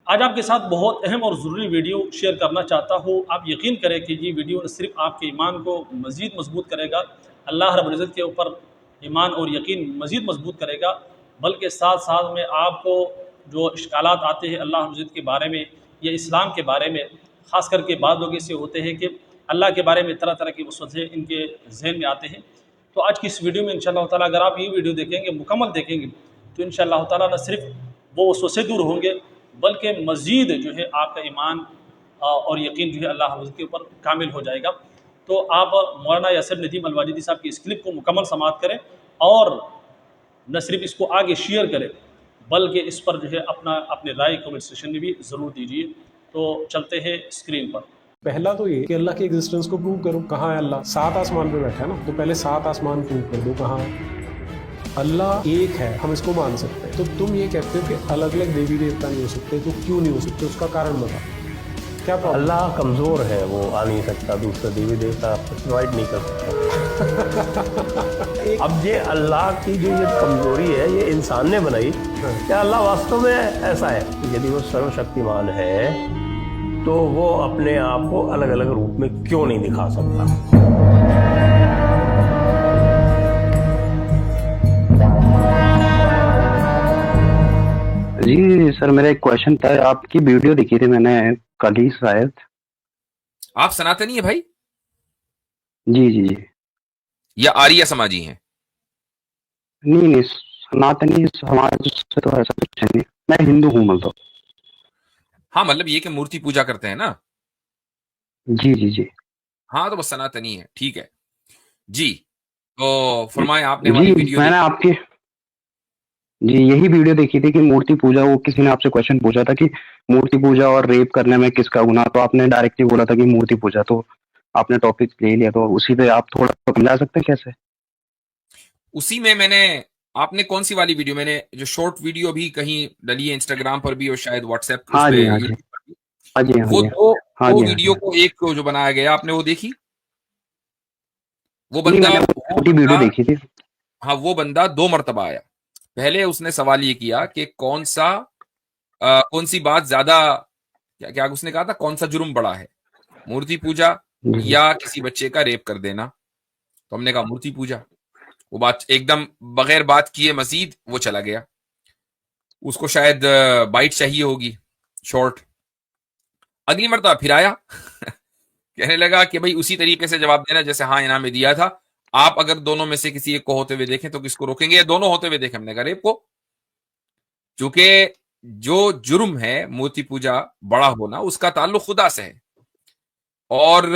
आज आपके साथ बहुत अहम और ज़रूरी वीडियो शेयर करना चाहता हूँ। आप यकीन करें कि ये वीडियो न सिर्फ आपके ईमान को मज़ीद मजबूत करेगा, अल्लाह रब्बुल इज़्ज़त के ऊपर ईमान और यकीन मज़ीद मजबूत करेगा, बल्कि साथ साथ में आपको जो इश्कालात आते हैं अल्लाह रब्बुल इज़्ज़त के बारे में या इस्लाम के बारे में, ख़ास करके बाद लोग ऐसे होते हैं कि अल्लाह के बारे में तरह तरह की वसवसे इनके जहन में आते हैं। तो आज की इस वीडियो में इंशाअल्लाह ताला अगर आप ये वीडियो देखेंगे, मुकम्मल देखेंगे, तो इंशाअल्लाह ताला न सिर्फ वो वसवसे दूर होंगे, बल्कि मज़ीद जो है आपका ईमान और यकीन जो है अल्लाह रब्बुल इज़्ज़त के ऊपर कामिल हो जाएगा। तो आप मौलाना यासिर नदीम अलवाजिदी साहब की इस क्लिप को मुकम्मल समाअत करें और न सिर्फ इसको आगे शेयर करें, बल्कि इस पर जो है अपने राय कमेंट सेक्शन में भी ज़रूर दीजिए। तो चलते हैं स्क्रीन पर। पहला तो ये कि अल्लाह के एग्जिस्टेंस को प्रूव करो। कहाँ है अल्लाह? 7 आसमान पे बैठा है ना, तो पहले 7 आसमान प्रूव कर दो कहाँ है। अल्लाह एक है, हम इसको मान सकते हैं। तो तुम ये कहते हो कि अलग अलग देवी देवता नहीं हो सकते, तो क्यों नहीं हो सकते? उसका कारण बता, क्या प्रॉब्लम? अल्लाह कमज़ोर है, वो आ नहीं सकता, दूसरा देवी देवता प्रोवाइड नहीं कर सकता। अब ये अल्लाह की जो ये कमज़ोरी है ये इंसान ने बनाई, क्या अल्लाह वास्तव में ऐसा है? यदि वो सर्वशक्तिमान है तो वो अपने आप को अलग अलग रूप में क्यों नहीं दिखा सकता? जी सर, मेरा एक क्वेश्चन था। आपकी वीडियो देखी थी मैंने कल ही शायद। आप सनातनी है भाई? जी जी जी। या आर्य समाजी हैं? नहीं नहीं, सनातनी समाज से तो ऐसा कुछ नहीं, मैं हिंदू हूँ मतलब। हाँ, मतलब ये कि मूर्ति पूजा करते हैं ना? जी जी जी हाँ, तो बस सनातनी है, ठीक है जी। तो फरमाएं, आपने वाली जी। वीडियो मैंने देखी? आपकी जी यही वीडियो देखी थी कि मूर्ति पूजा, वो किसी ने आपसे क्वेश्चन पूछा था कि मूर्ति पूजा और रेप करने में किसका गुनाह, तो आपने डायरेक्टली बोला था कि मूर्ति पूजा। तो आपने टॉपिक ले लिया, तो उसी पे आप थोड़ा समझा सकते हैं कैसे? उसी में मैंने, आपने कौन सी वाली वीडियो, मैंने जो शॉर्ट वीडियो भी कहीं डली है इंस्टाग्राम पर भी और शायद व्हाट्सएप उस हाँ पे जी हाँ जी यूट्यूब पर भी, हाँ जी हाँ वो जी दो हाँ दो जी हाँ वीडियो जी। को एक को जो बनाया गया, आपने वो देखी? वो नहीं, बंदा मैंने वो छोटी वीडियो बंदा देखी थी। हाँ, वो बंदा 2 मर्तबा आया। पहले उसने सवाल ये किया कि कौन सी बात ज्यादा, क्या क्या उसने कहा था, कौन सा जुर्म बड़ा है, मूर्ति पूजा जी जी या किसी बच्चे का रेप कर देना? तो हमने कहा मूर्ति पूजा। वो बात एकदम बगैर बात किए मजीद वो चला गया। उसको शायद बाइट चाहिए होगी, शॉर्ट। अगली मर्तबा फिर आया कहने लगा कि भाई उसी तरीके से जवाब देना जैसे हाँ इनाम में दिया था। आप अगर दोनों में से किसी एक को होते हुए देखें तो किसको रोकेंगे, या दोनों होते हुए देखें? हमने कहा रेप को, क्योंकि जो जुर्म है मूर्ति पूजा बड़ा होना, उसका ताल्लुक खुदा से है और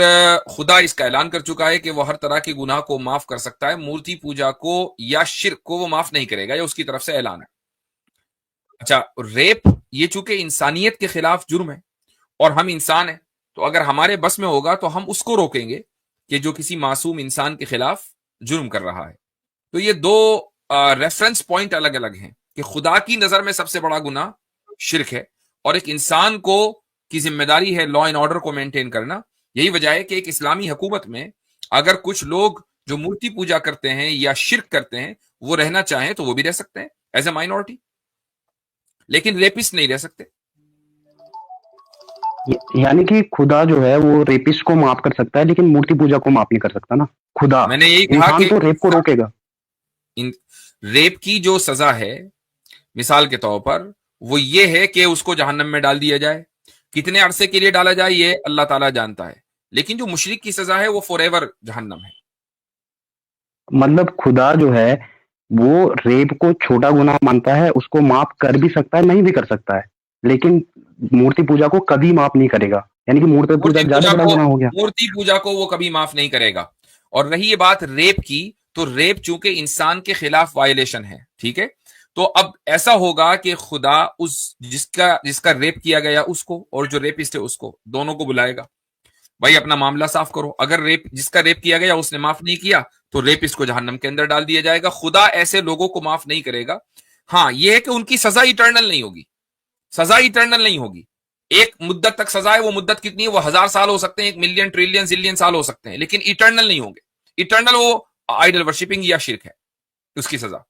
खुदा इसका ऐलान कर चुका है कि वो हर तरह के गुनाह को माफ कर सकता है, मूर्ति पूजा को या शिर्क को वो माफ नहीं करेगा, या उसकी तरफ से ऐलान है। अच्छा, रेप ये चूंकि इंसानियत के खिलाफ जुर्म है और हम इंसान हैं, तो अगर हमारे बस में होगा तो हम उसको रोकेंगे कि जो किसी मासूम इंसान के खिलाफ जुर्म कर रहा है। तो ये दो रेफरेंस पॉइंट अलग अलग हैं कि खुदा की नजर में सबसे बड़ा गुनाह शिर्क है और एक इंसान को की जिम्मेदारी है लॉ एंड ऑर्डर को मेंटेन करना। यही वजह है कि एक इस्लामी हुकूमत में अगर कुछ लोग जो मूर्ति पूजा करते हैं या शिर्क करते हैं वो रहना चाहें तो वो भी रह सकते हैं एज ए माइनॉरिटी, लेकिन रेपिस्ट नहीं रह सकते। यानी कि खुदा जो है वो रेपिस्ट को माफ कर सकता है, लेकिन मूर्ति पूजा को माफ नहीं कर सकता ना खुदा। मैंने यही कहा इंसान कि तो रेप को रोकेगा। रेप की जो सजा है मिसाल के तौर पर वो ये है कि उसको जहन्नम में डाल दिया जाए। कितने अरसे के लिए डाला जाए ये अल्लाह ताला जानता है, लेकिन जो मुशरिक की सजा है वो फॉरएवर जहन्नम है। मतलब खुदा जो है वो रेप को छोटा गुनाह मानता है, उसको माफ कर भी सकता है, नहीं भी कर सकता है, लेकिन मूर्ति पूजा को कभी माफ नहीं करेगा। यानी कि मूर्ति पूजा ज्यादा बड़ा गुनाह हो गया। मूर्ति पूजा को वो कभी माफ नहीं करेगा। और रही ये बात रेप की, तो रेप चूंकि इंसान के खिलाफ वायलेशन है, ठीक है, तो अब ऐसा होगा कि खुदा उस जिसका रेप किया गया उसको और जो रेपिस्ट है उसको, दोनों को बुलाएगा, भाई अपना मामला साफ करो। अगर जिसका रेप किया गया उसने माफ नहीं किया तो रेपिस्ट को जहन्नम के अंदर डाल दिया जाएगा। खुदा ऐसे लोगों को माफ नहीं करेगा। हाँ, यह है कि उनकी सजा इटर्नल नहीं होगी, सजा इटर्नल नहीं होगी। एक मुद्दत तक सजा है, वो मुद्दत कितनी है? वो 1000 साल हो सकते हैं, 1 मिलियन ट्रिलियन जिलियन साल हो सकते हैं, लेकिन इटर्नल नहीं होंगे। इटर्नल वो आइडल वर्शिपिंग या शिर्क है, उसकी सजा।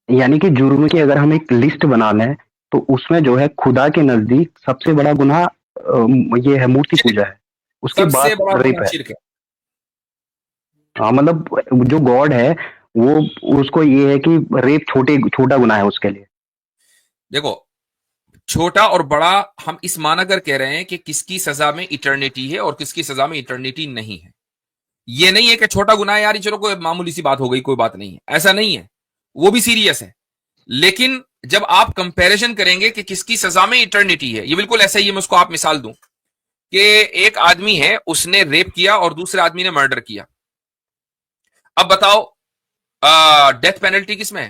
यानी कि जुर्म की अगर हम एक लिस्ट बना लें तो उसमें जो है खुदा के नजदीक सबसे बड़ा गुनाह ये है मूर्ति पूजा है, उसके सबसे बाद बड़ा रेप गुनाह है। शिर्क है। हाँ मतलब जो गॉड है वो उसको ये है कि रेप छोटा गुनाह है उसके लिए। देखो, छोटा और बड़ा हम इस माना कर कह रहे हैं कि किसकी सजा में इटर्निटी है और किसकी सजा में इटर्निटी नहीं है। ये नहीं है कि छोटा गुनाह यार चलो कोई मामूली सी बात हो गई, कोई बात नहीं है, ऐसा नहीं है, वो भी सीरियस है। लेकिन जब आप कंपैरिजन करेंगे कि किसकी सजा में इटर्निटी है, ये बिल्कुल ऐसा ही है। मैं उसको आप मिसाल दूं कि एक आदमी है, उसने रेप किया और दूसरे आदमी ने मर्डर किया। अब बताओ डेथ पेनल्टी किसमें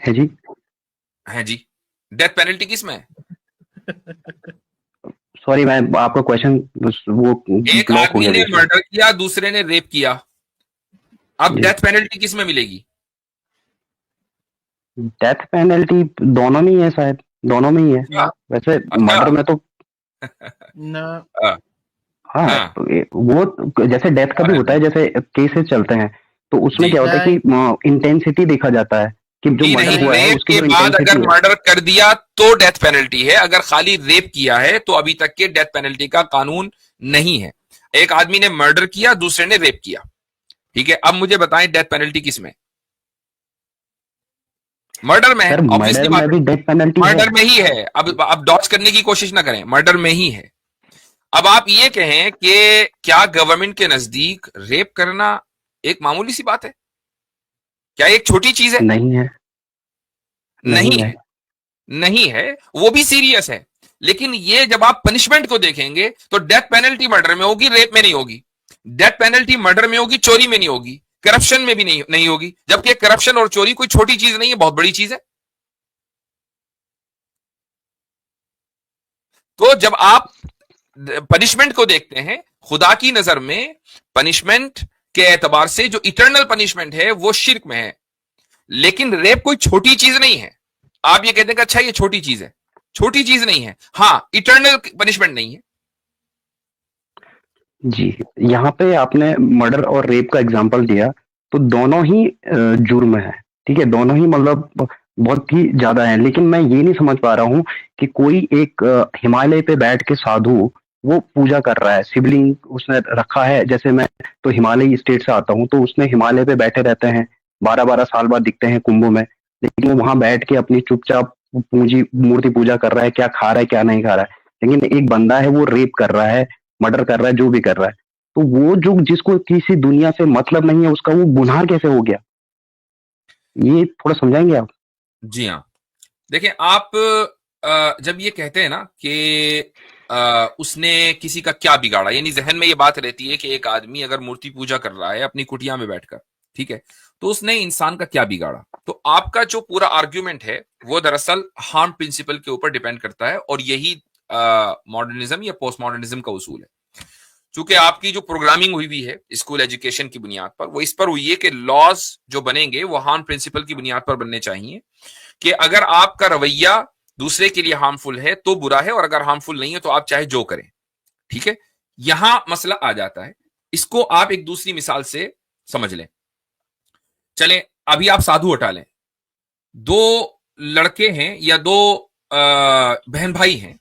है जी। है जी, डेथ पेनल्टी किसमें है? सॉरी मैं आपका क्वेश्चन वो एक ब्लॉक हो आदमी गया ने बीच में। मर्डर किया, दूसरे ने रेप किया। अब जी, डेथ पेनल्टी किसमें मिलेगी? डेथ पेनल्टी दोनों में ही है शायद, दोनों में ही है हाँ, वैसे। अच्छा। मर्डर में तो ना हाँ, हाँ हाँ, तो वो जैसे डेथ का भी अरे होता है, जैसे केसेस चलते हैं तो उसमें जी क्या होता है कि इंटेंसिटी देखा जाता है कि जो जी मर्डर नहीं, हुआ है रेप उसकी के जो बाद अगर इंटेंसिटी है। मर्डर कर दिया तो डेथ पेनल्टी है, अगर खाली रेप किया है तो अभी तक के डेथ पेनल्टी का कानून नहीं है। एक आदमी ने मर्डर किया, दूसरे ने रेप किया, ठीक है। अब मुझे बताएं डेथ पेनल्टी किसमें? मर्डर में है, सर ऑब्वियसली मर्डर बात में है, भी डेथ पेनल्टी है। मर्डर में ही है। अब डॉच करने की कोशिश ना करें, मर्डर में ही है। अब आप ये कहें कि क्या गवर्नमेंट के नजदीक रेप करना एक मामूली सी बात है? क्या एक छोटी चीज है? नहीं है, नहीं नहीं है। है, नहीं है, वो भी सीरियस है। लेकिन ये जब आप पनिशमेंट को देखेंगे तो डेथ पेनल्टी मर्डर में होगी, रेप में नहीं होगी। डेथ पेनल्टी मर्डर में होगी, चोरी में नहीं होगी, करप्शन में भी नहीं होगी। जबकि करप्शन और चोरी कोई छोटी चीज नहीं है, बहुत बड़ी चीज है। तो जब आप पनिशमेंट को देखते हैं खुदा की नजर में, पनिशमेंट के एतबार से जो इटर्नल पनिशमेंट है वो शिर्क में है। लेकिन रेप कोई छोटी चीज नहीं है। आप ये कहते हैं कि अच्छा ये छोटी चीज है, छोटी चीज नहीं है। हाँ, इटर्नल पनिशमेंट नहीं है। जी, यहाँ पे आपने मर्डर और रेप का एग्जांपल दिया, तो दोनों ही जुर्म है, ठीक है, दोनों ही मतलब बहुत ही ज्यादा है। लेकिन मैं ये नहीं समझ पा रहा हूँ कि कोई एक हिमालय पे बैठ के साधु वो पूजा कर रहा है, शिवलिंग उसने रखा है। जैसे मैं तो हिमालय स्टेट से आता हूँ, तो उसमें हिमालय पे बैठे रहते हैं, 12-12 साल बाद दिखते हैं कुंभ में, लेकिन वो वहां बैठ के अपनी चुपचाप पूजी मूर्ति पूजा कर रहा है, क्या खा रहा है क्या नहीं खा रहा है। लेकिन एक बंदा है वो रेप कर रहा है, मर्डर कर रहा है, जो भी कर रहा है, तो वो जो जिसको किसी दुनिया से मतलब नहीं है उसका वो गुनाह कैसे हो गया, ये थोड़ा समझाएंगे आप? जी हाँ, देखिए आप जब ये कहते हैं ना कि उसने किसी का क्या बिगाड़ा, यानी जहन में ये बात रहती है कि एक आदमी अगर मूर्ति पूजा कर रहा है अपनी कुटिया में बैठकर, ठीक है, तो उसने इंसान का क्या बिगाड़ा। तो आपका जो पूरा आर्ग्यूमेंट है वो दरअसल हार्म प्रिंसिपल के ऊपर डिपेंड करता है, और यही मॉडर्निज्म या पोस्ट मॉडर्निज्म का उसूल है। चूंकि आपकी जो प्रोग्रामिंग हुई है स्कूल एजुकेशन की बुनियाद पर, वो इस पर हुई है कि लॉज जो बनेंगे वो हार्म प्रिंसिपल की बुनियाद पर बनने चाहिए, कि अगर आपका रवैया दूसरे के लिए हार्मफुल है तो बुरा है, और अगर हार्मफुल नहीं है तो आप चाहे जो करें, ठीक है। यहां मसला आ जाता है। इसको आप एक दूसरी मिसाल से समझ लें। चलें, अभी आप साधु हटा लें, दो लड़के हैं या दो बहन भाई हैं,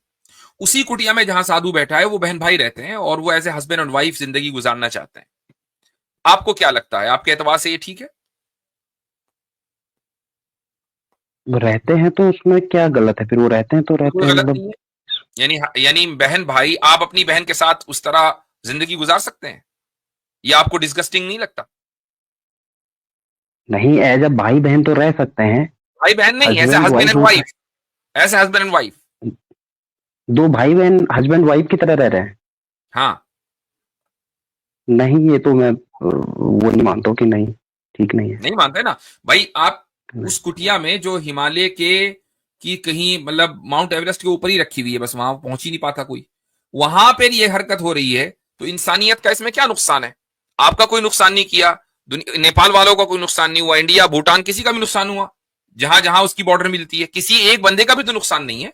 उसी कुटिया में जहां साधु बैठा है वो बहन भाई रहते हैं, और वो as a husband and wife जिंदगी गुजारना चाहते हैं। आपको क्या लगता है, आपके एतबार से ये ठीक है? रहते हैं तो उसमें क्या गलत है? फिर वो रहते हैं तो रहते कोई हैं, गलत मतलब नहीं है। यानी बहन भाई, आप अपनी बहन के साथ उस तरह जिंदगी गुजार सकते हैं? या आपको डिस्गस्टिंग नहीं लगता? नहीं, एज अ भाई बहन तो रह सकते हैं। भाई बहन नहीं, as a husband husband wife and हो, wife, as a husband and wife. दो भाई बहन हस्बैंड वाइफ की तरह रह रहे हैं? हाँ, नहीं, ये तो मैं वो नहीं मानता हूँ कि नहीं, ठीक नहीं है। नहीं मानते ना भाई। आप उस कुटिया में जो हिमालय के की कहीं मतलब माउंट एवरेस्ट के ऊपर ही रखी हुई है, बस वहां पहुंच ही नहीं पाता कोई, वहां पर ये हरकत हो रही है, तो इंसानियत का इसमें क्या नुकसान है? आपका कोई नुकसान नहीं किया, नेपाल वालों का कोई नुकसान नहीं हुआ, इंडिया भूटान किसी का भी नुकसान हुआ, जहां जहां उसकी बॉर्डर मिलती है, किसी एक बंदे का भी तो नुकसान नहीं है।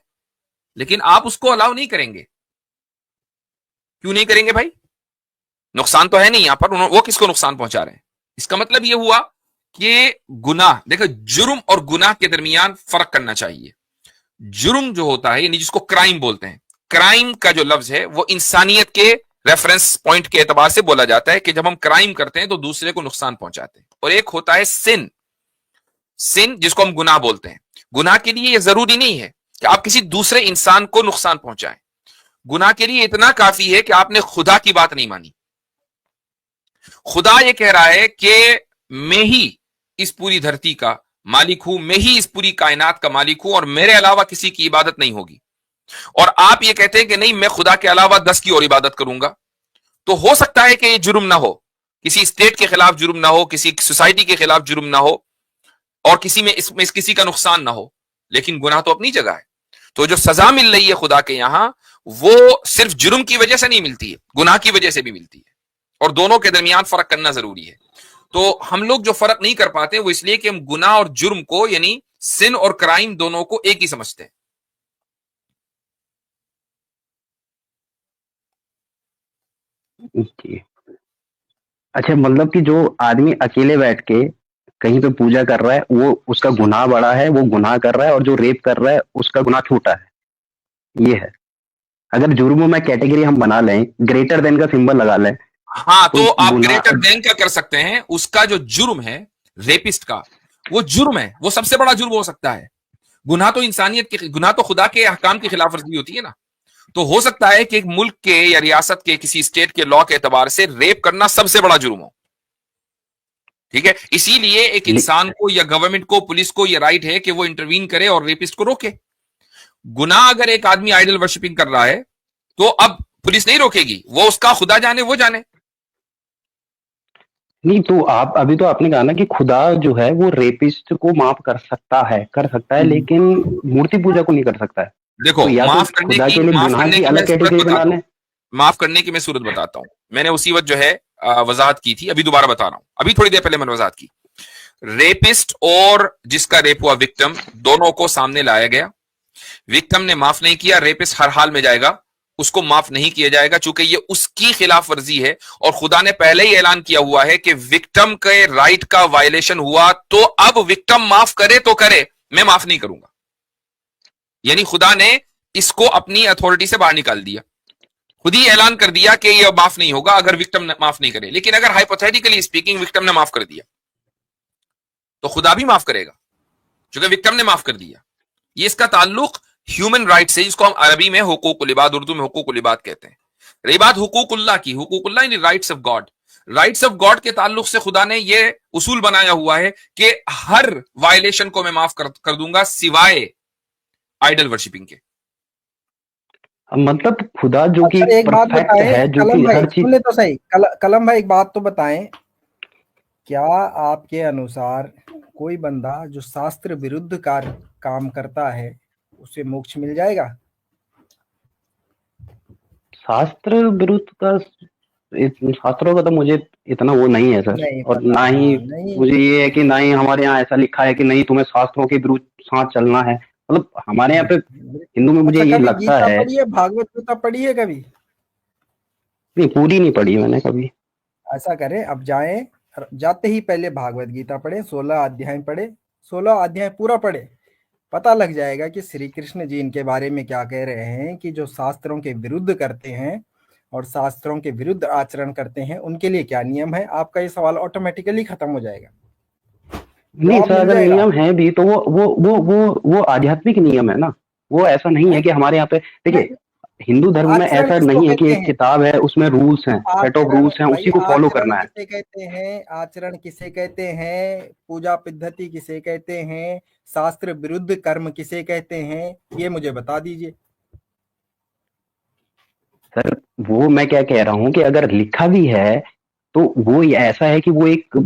लेकिन आप उसको अलाउ नहीं करेंगे। क्यों नहीं करेंगे भाई? नुकसान तो है नहीं यहां पर, वो किसको नुकसान पहुंचा रहे हैं? इसका मतलब ये हुआ कि गुनाह, देखो जुर्म और गुनाह के दरमियान फर्क करना चाहिए। जुर्म जो होता है यानी जिसको क्राइम बोलते हैं, क्राइम का जो लफ्ज है वो इंसानियत के रेफरेंस पॉइंट के एतबार से बोला जाता है कि जब हम क्राइम करते हैं तो दूसरे को नुकसान पहुंचाते हैं। और एक होता है सिन, सिन जिसको हम गुनाह बोलते हैं। गुनाह के लिए यह जरूरी नहीं है कि आप किसी दूसरे इंसान को नुकसान पहुंचाएं। गुनाह के लिए इतना काफी है कि आपने खुदा की बात नहीं मानी। खुदा यह कह रहा है कि मैं ही इस पूरी धरती का मालिक हूं, मैं ही इस पूरी कायनात का मालिक हूं और मेरे अलावा किसी की इबादत नहीं होगी। और आप ये कहते हैं कि नहीं, मैं खुदा के अलावा 10 की और इबादत करूंगा। तो हो सकता है कि ये जुर्म ना हो, किसी स्टेट के खिलाफ जुर्म ना हो, किसी सोसाइटी के खिलाफ जुर्म ना हो और किसी में इसमें किसी का नुकसान ना हो, लेकिन गुनाह तो अपनी जगह है। तो जो सजा मिल रही है खुदा के यहां, वो सिर्फ जुर्म की वजह से नहीं मिलती है, गुनाह की वजह से भी मिलती है। और दोनों के दरमियान फर्क करना जरूरी है। तो हम लोग जो फर्क नहीं कर पाते वो इसलिए कि हम गुनाह और जुर्म को यानी सिन और क्राइम दोनों को एक ही समझते हैं। जी। अच्छा, मतलब कि जो आदमी अकेले बैठ के कहीं पे पूजा कर रहा है वो उसका गुनाह बड़ा है, वो गुनाह कर रहा है, और जो रेप कर रहा है उसका गुनाह छोटा है, ये है। अगर जुर्मों में कैटेगरी हम बना लें, ग्रेटर देन का सिंबल लगा लें, हाँ, तो आप गुनाह ग्रेटर देन क्या कर सकते हैं, उसका जो जुर्म है रेपिस्ट का, वो जुर्म है, वो सबसे बड़ा जुर्म हो सकता है। गुनाह तो इंसानियत के, गुनाह तो खुदा के अहकाम की खिलाफ वर्जी होती है ना। तो हो सकता है कि एक मुल्क के या रियासत के किसी स्टेट के लॉ के एतबार से रेप करना सबसे बड़ा जुर्म हो, ठीक है। इसीलिए एक इंसान को या गवर्नमेंट को, पुलिस को यह राइट है कि वो इंटरवीन करे और रेपिस्ट को रोके। गुनाह अगर एक आदमी आइडल वर्शिपिंग कर रहा है तो अब पुलिस नहीं रोकेगी, वो उसका खुदा जाने वो जाने। नहीं, तो आप अभी तो आपने कहा ना कि खुदा जो है वो रेपिस्ट को माफ कर सकता है, लेकिन मूर्ति पूजा को नहीं कर सकता है। देखो, तो या तो माफ करने खुदा की के लिए गुनाह की अलग कैटेगरी बना लें। माफ करने की मैं सूरत बताता हूं। मैंने उसी वक्त जो है वजाहत की थी, अभी दोबारा बता रहा हूं। अभी थोड़ी देर पहले मैंने वजाहत की। रेपिस्ट और जिसका रेप हुआ विक्टिम, दोनों को सामने लाया गया। विक्टिम ने माफ नहीं किया, रेपिस्ट हर हाल में जाएगा, उसको माफ नहीं किया जाएगा, चूंकि ये उसकी खिलाफ वर्जी है। और खुदा ने पहले ही ऐलान किया हुआ है कि विक्टिम के राइट का वायलेशन हुआ तो अब विक्टिम माफ करे तो करे, मैं माफ नहीं करूंगा। यानी खुदा ने इसको अपनी अथॉरिटी से बाहर निकाल दिया, खुद ही ऐलान कर दिया कि यह माफ नहीं होगा अगर विक्टिम माफ नहीं करे। लेकिन अगर हाइपोथेटिकली स्पीकिंग विक्टिम ने माफ कर दिया तो खुदा भी माफ करेगा, क्योंकि विक्टिम ने माफ कर दिया। ये इसका ताल्लुक ह्यूमन राइट से, जिसको हम अरबी में हुकूकुल इबाद, उर्दू में हुकूकुल इबाद कहते हैं। रही बात हुकूकुल्लाह की, हुकूकुल्लाह यानी rights of God. Rights of God के ताल्लुक से खुदा ने यह उसूल बनाया हुआ है कि हर वायलेशन को मैं माफ कर दूंगा सिवाय आइडल वर्शिपिंग के। मतलब खुदा जो कि एक बात परफेक्ट बताएं, है, जो कलम कि भाई हर चीज। सुनने तो सही, कलम भाई एक बात तो बताएं, क्या आपके अनुसार कोई बंदा जो शास्त्र विरुद्ध काम करता है उसे मोक्ष मिल जाएगा? शास्त्र विरुद्ध का, शास्त्रों का तो मुझे इतना वो नहीं है सर, नहीं और पता, ना ही नहीं मुझे ये है कि ना ही हमारे यहाँ ऐसा लिखा है कि नहीं तुम्हें शास्त्रों के विरुद्ध साथ चलना है। मतलब हमारे यहाँ पे हिंदू में मुझे अच्छा, ये कभी लगता गीता है। पढ़ी है, भागवत गीता पढ़ी है कभी? नहीं, पूरी नहीं पढ़ी मैंने कभी। ऐसा करें, अब जाते ही पहले भागवत गीता पढ़े, 16 अध्याय पढ़े, 16 अध्याय पूरा पढ़े, पता लग जाएगा कि श्री कृष्ण जी इनके बारे में क्या कह रहे हैं कि जो शास्त्रों के विरुद्ध करते हैं और शास्त्रों के विरुद्ध आचरण करते हैं उनके लिए क्या नियम है। आपका ये सवाल ऑटोमेटिकली खत्म हो जाएगा। नहीं सर, अगर नियम है भी तो वो आध्यात्मिक नियम है ना। वो ऐसा नहीं है कि हमारे यहाँ पे, देखिए हिंदू धर्म में ऐसा नहीं है कि एक किताब है उसमें रूल्स हैं, सेट ऑफ रूल्स हैं, उसी को फॉलो करना है। किसे कहते हैं आचरण, किसे कहते हैं पूजा पद्धति, किसे कहते हैं शास्त्र विरुद्ध कर्म, किसे कहते हैं, ये मुझे बता दीजिए। सर वो मैं क्या कह रहा हूँ कि अगर लिखा भी है तो वो ऐसा है कि वो एक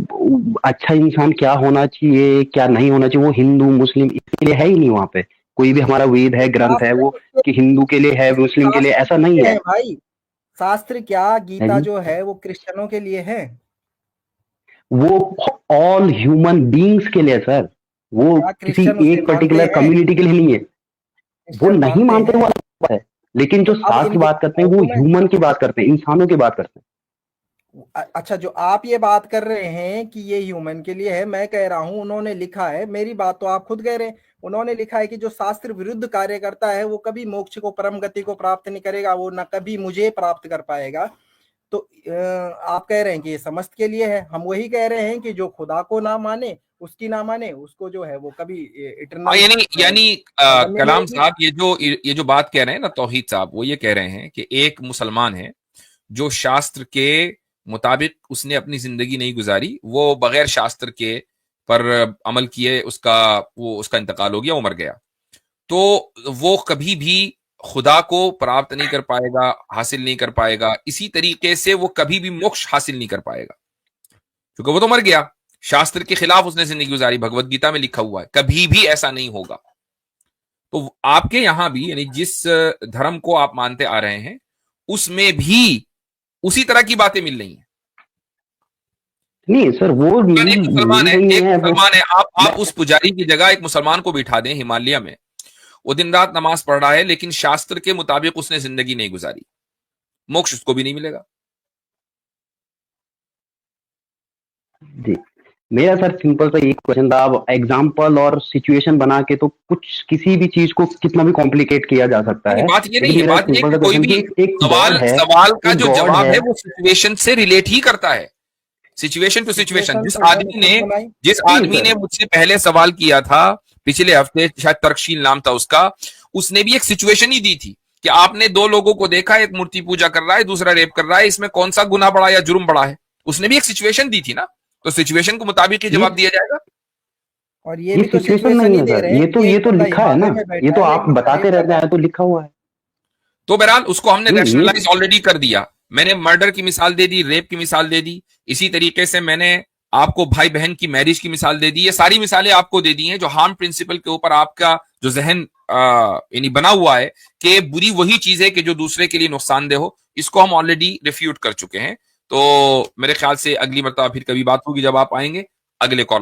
अच्छा इंसान क्या होना चाहिए क्या नहीं होना चाहिए, वो हिंदू मुस्लिम इसके लिए है ही नहीं। वहां पे कोई भी हमारा वेद है, ग्रंथ है, वो कि हिंदू के लिए है, मुस्लिम के लिए, ऐसा नहीं है भाई। शास्त्र क्या, गीता जो है वो क्रिश्चियनों के लिए है, वो ऑल ह्यूमन बीइंग्स के लिए सर, वो किसी एक पर्टिकुलर कम्युनिटी के लिए नहीं है। वो नहीं मानते वो अलग है, लेकिन जो शास्त्र की बात करते हैं वो ह्यूमन की बात करते हैं, इंसानों की बात करते हैं। अच्छा, जो आप ये बात कर रहे हैं कि ये ह्यूमन के लिए है, मैं कह रहा हूं उन्होंने लिखा है, मेरी बात तो आप खुद कह रहे हैं, उन्होंने लिखा है कि जो शास्त्र विरुद्ध कार्य करता है वो कभी मोक्ष को, परम गति को प्राप्त नहीं करेगा, वो न कभी मुझे प्राप्त कर पाएगा। तो आप कह रहे हैं कि ये समस्त के लिए है, हम वही कह रहे हैं कि जो खुदा को ना माने, उसकी ना माने, उसको जो है वो कभी हाँ, इटरनल यानी नहीं कलाम मिलेगी। साहब ये जो बात कह रहे हैं ना तौहीद साहब, वो ये कह रहे हैं कि एक मुसलमान है जो शास्त्र के मुताबिक उसने अपनी जिंदगी नहीं गुजारी, वो बगैर शास्त्र के पर अमल किए उसका इंतकाल हो गया, वो मर गया, तो वो कभी भी खुदा को प्राप्त नहीं कर पाएगा, हासिल नहीं कर पाएगा। इसी तरीके से वो कभी भी मोक्ष हासिल नहीं कर पाएगा, क्योंकि वो तो मर गया, शास्त्र के खिलाफ उसने जिंदगी गुजारी। भगवत गीता में लिखा हुआ है कभी भी ऐसा नहीं होगा। तो आपके यहां भी, यानी जिस धर्म को आप मानते आ रहे हैं, उसमें भी उसी तरह की बातें मिल रही हैं। नहीं सर, वो एक मुसलमान है, नहीं है वो। आप उस पुजारी की जगह एक मुसलमान को बिठा दें हिमालय में, वो दिन रात नमाज पढ़ रहा है, लेकिन शास्त्र के मुताबिक उसने जिंदगी नहीं गुजारी, मोक्ष उसको भी नहीं मिलेगा। जी, मेरा सर सिंपल सा एक क्वेश्चन था। अब एग्जाम्पल और सिचुएशन बना के तो कुछ किसी भी चीज को कितना भी कॉम्प्लिकेट किया जा सकता है, बात ये नहीं लेकिन है, मेरा बात ये है सिंपल कि सा कोई क्वेश्चन भी कि एक गॉड है, सवाल का एक जो गॉड जवाब है। है वो सिचुएशन से रिलेट ही करता है, सिचुएशन टू सिचुएशन। सिचुएशन तो मैंने खुद बनाई। जिस नहीं आदमी सर, ने मुझसे पहले सवाल किया था पिछले हफ्ते, शायद तर्कशील नाम था उसका, उसने भी एक सिचुएशन ही दी थी कि आपने दो लोगों को देखा, एक मूर्ति पूजा कर रहा है, दूसरा रेप कर रहा है, इसमें कौन सा गुनाह बड़ा या जुर्म बड़ा है? उसने भी एक सिचुएशन दी थी ना, तो सिचुएशन के मुताबिक ही जवाब दिया जाएगा। और ये ये भी तो सिचुएशन सिचुएशन नहीं ही है दे सर, रहे हैं कि ये एक तो बंदा लिखा है हिमालय ना, में ये बैठा तो है, एक आप बंदा बताते रेप कर रहते रहा हैं, तो लिखा हुआ है। तो बहरहाल उसको हमने ये रैशनलाइज ऑलरेडी कर दिया। मैंने मर्डर की मिसाल दे दी, रेप की मिसाल दे दी, इसी तरीके से मैंने आपको भाई बहन की मैरिज की मिसाल दे दी। ये सारी मिसालें आपको दे दी हैं जो हार्म प्रिंसिपल के ऊपर आपका जो जहन यानी बना हुआ है कि बुरी वही चीज है कि जो दूसरे के लिए नुकसानदेह हो, इसको हम ऑलरेडी रिफ्यूट कर चुके हैं। तो मेरे ख्याल से अगली मरतबा फिर कभी बात होगी जब आप आएंगे अगले कॉल